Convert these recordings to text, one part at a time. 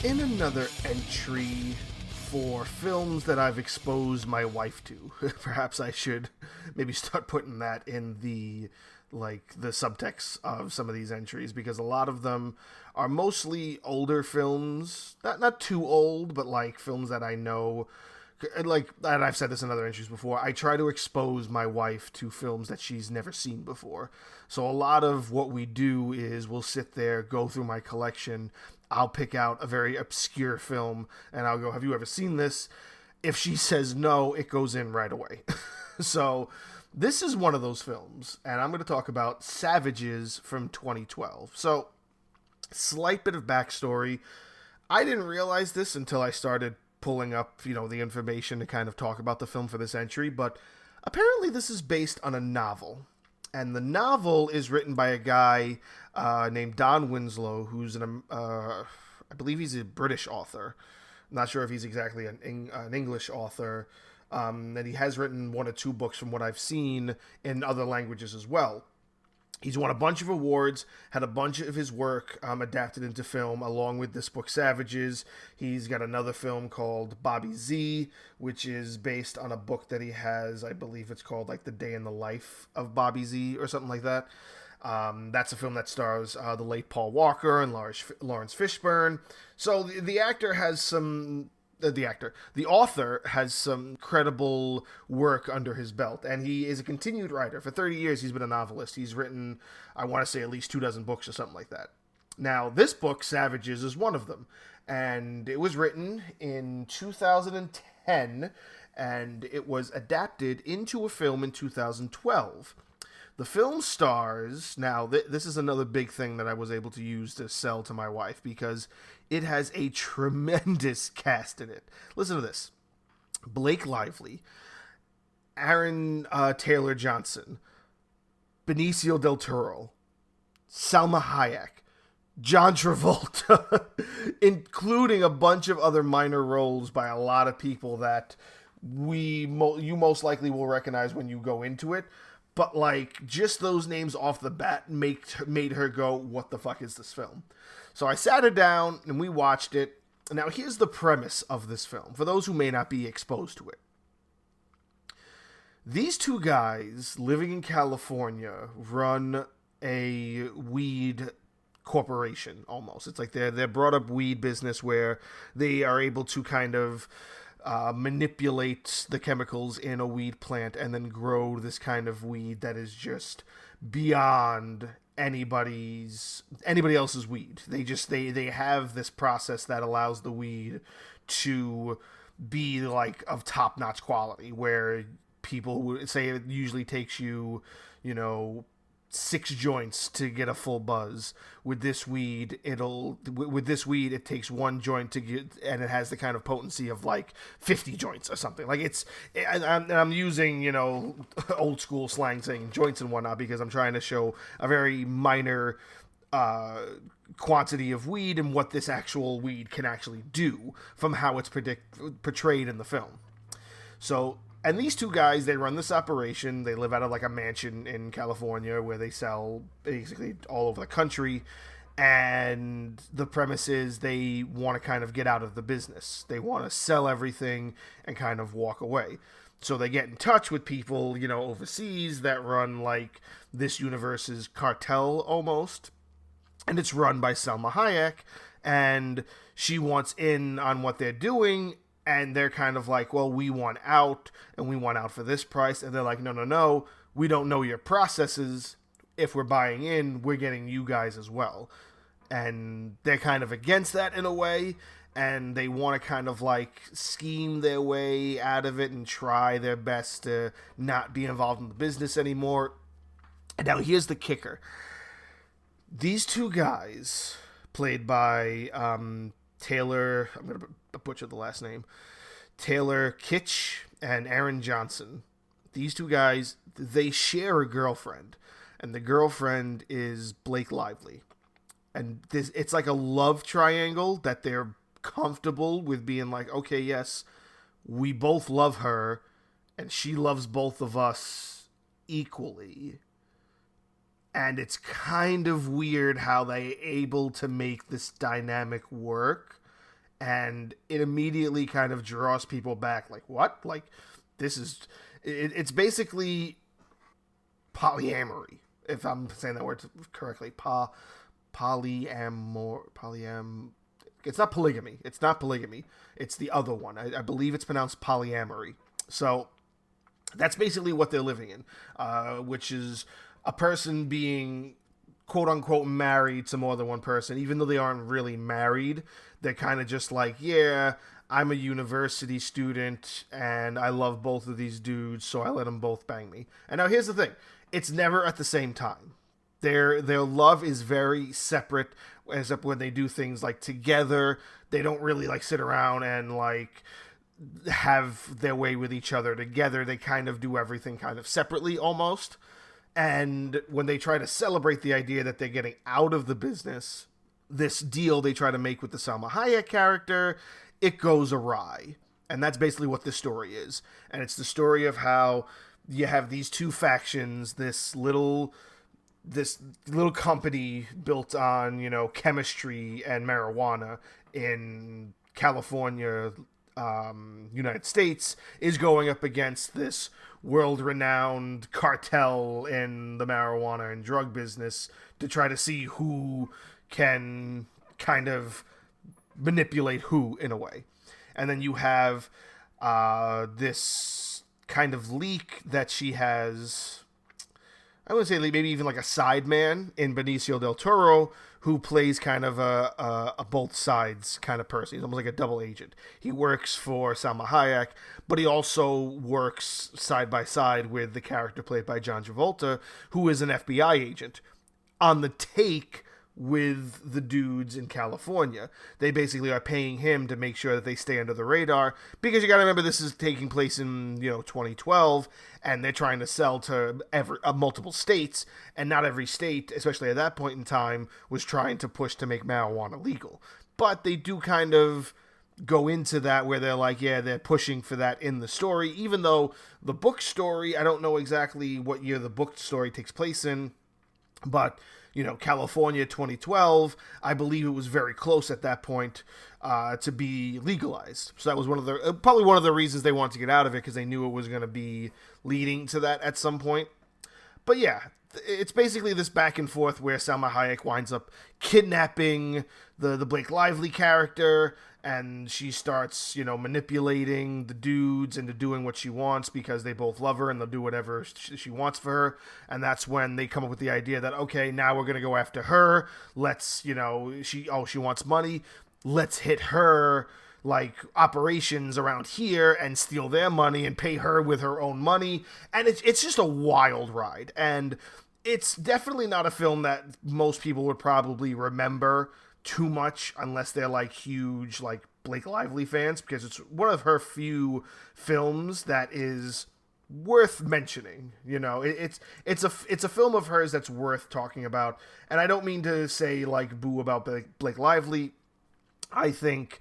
in another entry for films that I've exposed my wife to. Perhaps I should maybe start putting that in the subtext of some of these entries, because a lot of them are mostly older films, not too old, but like films that I know. Like, and I've said this in other entries before, I try to expose my wife to films that she's never seen before. So a lot of what we do is we'll sit there, go through my collection, I'll pick out a very obscure film, and I'll go, have you ever seen this? If she says no, it goes in right away. So this is one of those films, and I'm going to talk about Savages from 2012. So, slight bit of backstory. I didn't realize this until I started pulling up, the information to kind of talk about the film for this entry, but apparently this is based on a novel. And the novel is written by a guy named Don Winslow, who's I believe he's a British author. I'm not sure if he's exactly an English author. And he has written one or two books from what I've seen in other languages as well. He's won a bunch of awards, had a bunch of his work adapted into film, along with this book, Savages. He's got another film called Bobby Z, which is based on a book that he has. I believe it's called, like, The Day in the Life of Bobby Z, or something like that. That's a film that stars the late Paul Walker and Lawrence Fishburne. So the actor has some... the author has some credible work under his belt, and he is a continued writer. For 30 years, he's been a novelist. He's written, I want to say, at least 24 books or something like that. Now, this book, Savages, is one of them, and it was written in 2010, and it was adapted into a film in 2012. The film stars, now this is another big thing that I was able to use to sell to my wife, because it has a tremendous cast in it. Listen to this. Blake Lively, Aaron Taylor Johnson, Benicio del Toro, Salma Hayek, John Travolta, including a bunch of other minor roles by a lot of people that you most likely will recognize when you go into it. But, like, just those names off the bat made her go, what the fuck is this film? So I sat her down, and we watched it. Now, here's the premise of this film, for those who may not be exposed to it. These two guys living in California run a weed corporation, almost. It's like they're brought up weed business where they are able to kind of... manipulate the chemicals in a weed plant and then grow this kind of weed that is just beyond anybody else's weed. They have this process that allows the weed to be like of top-notch quality, where people would say it usually takes you, 6 joints to get a full buzz. With this weed, it takes 1 joint to get, and it has the kind of potency of like 50 joints or something. Like I'm using, old school slang saying joints and whatnot, because I'm trying to show a very minor quantity of weed and what this actual weed can actually do from how it's portrayed in the film. So, and these two guys, they run this operation. They live out of like a mansion in California where they sell basically all over the country. And the premise is they want to kind of get out of the business. They want to sell everything and kind of walk away. So they get in touch with people, overseas that run like this universe's cartel almost. And it's run by Salma Hayek. And she wants in on what they're doing. And they're kind of like, well, we want out, and we want out for this price. And they're like, no, we don't know your processes. If we're buying in, we're getting you guys as well. And they're kind of against that in a way, and they want to kind of like scheme their way out of it and try their best to not be involved in the business anymore. And now here's the kicker. These two guys, played by Taylor, I'm going to butcher the last name, Taylor Kitsch and Aaron Johnson. These two guys, they share a girlfriend, and the girlfriend is Blake Lively. And it's like a love triangle that they're comfortable with being like, okay, yes, we both love her, and she loves both of us equally. And it's kind of weird how they able to make this dynamic work and it immediately kind of draws people back. Like, what? Like, this is it's basically polyamory, if I'm saying that word correctly. Polyam. It's not polygamy. It's not polygamy. It's the other one. I believe it's pronounced polyamory. So that's basically what they're living in, which is a person being quote unquote married to more than one person, even though they aren't really married. They're kind of just like, yeah, I'm a university student and I love both of these dudes, so I let them both bang me. And now here's the thing. It's never at the same time. Their love is very separate, except when they do things like together. They don't really like sit around and like have their way with each other together. They kind of do everything kind of separately almost. And when they try to celebrate the idea that they're getting out of the business, this deal they try to make with the Salma Hayek character, it goes awry. And that's basically what this story is. And it's the story of how you have these two factions, this little company built on, chemistry and marijuana in California, United States, is going up against this world-renowned cartel in the marijuana and drug business to try to see who can kind of manipulate who in a way. And then you have this kind of leak that she has, I would say maybe even like a sideman in Benicio del Toro, who plays kind of a both sides kind of person. He's almost like a double agent. He works for Salma Hayek, but he also works side by side with the character played by John Travolta, who is an FBI agent on the take with the dudes in California. They basically are paying him to make sure that they stay under the radar, because you got to remember this is taking place in 2012, and they're trying to sell to multiple states, and not every state, especially at that point in time, was trying to push to make marijuana legal. But they do kind of go into that where they're like, yeah, they're pushing for that in the story, even though the book story, I don't know exactly what year the book story takes place in, but California 2012, I believe it was very close at that point to be legalized. So that was probably one of the reasons they wanted to get out of it, because they knew it was going to be leading to that at some point. But yeah, it's basically this back and forth where Salma Hayek winds up kidnapping the Blake Lively character, and she starts, manipulating the dudes into doing what she wants because they both love her and they'll do whatever she wants for her. And that's when they come up with the idea that, okay, now we're going to go after her. Let's, she wants money. Let's hit her like operations around here and steal their money and pay her with her own money. And it's just a wild ride. And it's definitely not a film that most people would probably remember too much unless they're like huge like Blake Lively fans, because it's one of her few films that is worth mentioning. It's a film of hers that's worth talking about. And I don't mean to say like boo about Blake Lively. I think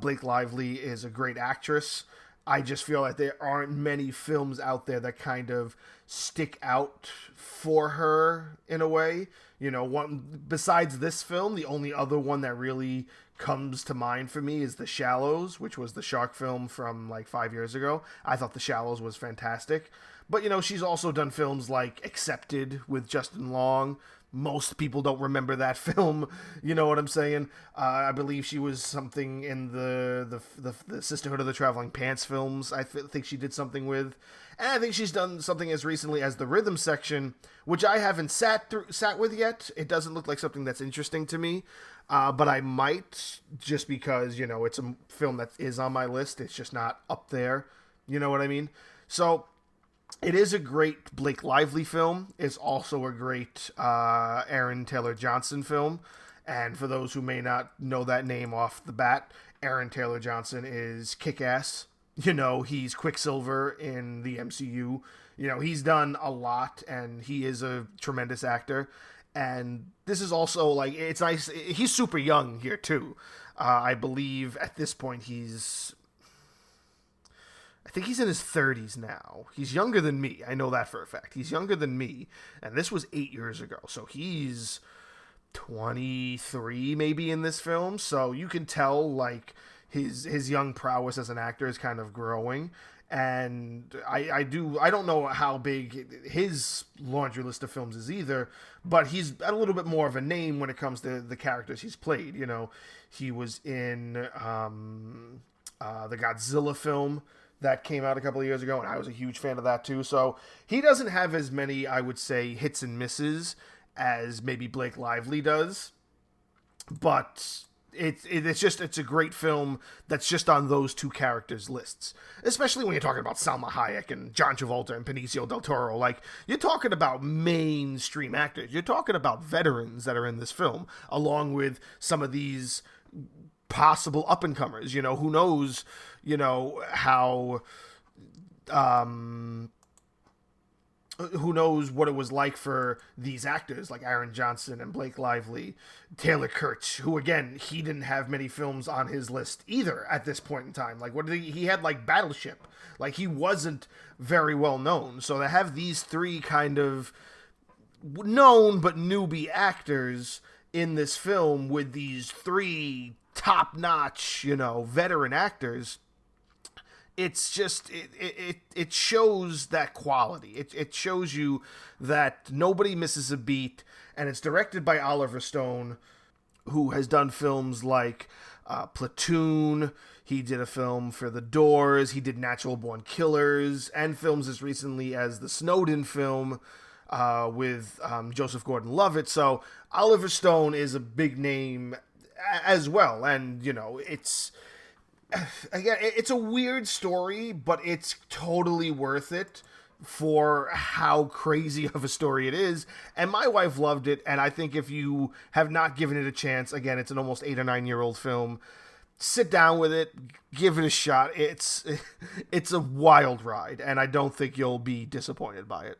Blake Lively is a great actress. I just feel like there aren't many films out there that kind of stick out for her in a way. Besides this film, the only other one that really comes to mind for me is The Shallows, which was the shark film from like 5 years ago. I thought The Shallows was fantastic. But, she's also done films like Accepted with Justin Long. Most people don't remember that film. You know what I'm saying? I believe she was something in the Sisterhood of the Traveling Pants films. I think she did something with. And I think she's done something as recently as The Rhythm Section, which I haven't sat with yet. It doesn't look like something that's interesting to me. But I might, just because, it's a film that is on my list. It's just not up there. You know what I mean? So it is a great Blake Lively film. It's also a great Aaron Taylor Johnson film. And for those who may not know that name off the bat, Aaron Taylor Johnson is Kick-Ass. He's Quicksilver in the MCU. He's done a lot, and he is a tremendous actor. And this is also, like, it's nice. He's super young here, too. I believe at this point I think he's in his 30s now. He's younger than me. I know that for a fact. He's younger than me. And this was 8 years ago. So he's 23 maybe in this film, so you can tell like his young prowess as an actor is kind of growing. And I don't know how big his laundry list of films is either, but he's a little bit more of a name when it comes to the characters he's played. You know, he was in the Godzilla film that came out a couple of years ago, and I was a huge fan of that too. So he doesn't have as many, I would say, hits and misses as maybe Blake Lively does, but it's a great film that's just on those two characters' lists. Especially when you're talking about Salma Hayek and John Travolta and Benicio del Toro. Like, you're talking about mainstream actors. You're talking about veterans that are in this film, along with some of these possible up-and-comers. You know, who knows, you know, how... who knows what it was like for these actors like Aaron Johnson and Blake Lively, Taylor Kirch, who again, he didn't have many films on his list either at this point in time. Like, what did he had like Battleship. Like, he wasn't very well known. So to have these three kind of known but newbie actors in this film with these three top-notch, you know, veteran actors, it's just it shows that quality. It shows you that nobody misses a beat, and it's directed by Oliver Stone, who has done films like Platoon. He did a film for The Doors. He did Natural Born Killers, and films as recently as the Snowden film with Joseph Gordon-Levitt. So Oliver Stone is a big name as well, and you know, it's a weird story, but it's totally worth it for how crazy of a story it is. And my wife loved it, and I think if you have not given it a chance, again, it's an almost 8 or 9 year old film, sit down with it, give it a shot. It's a wild ride, and I don't think you'll be disappointed by it.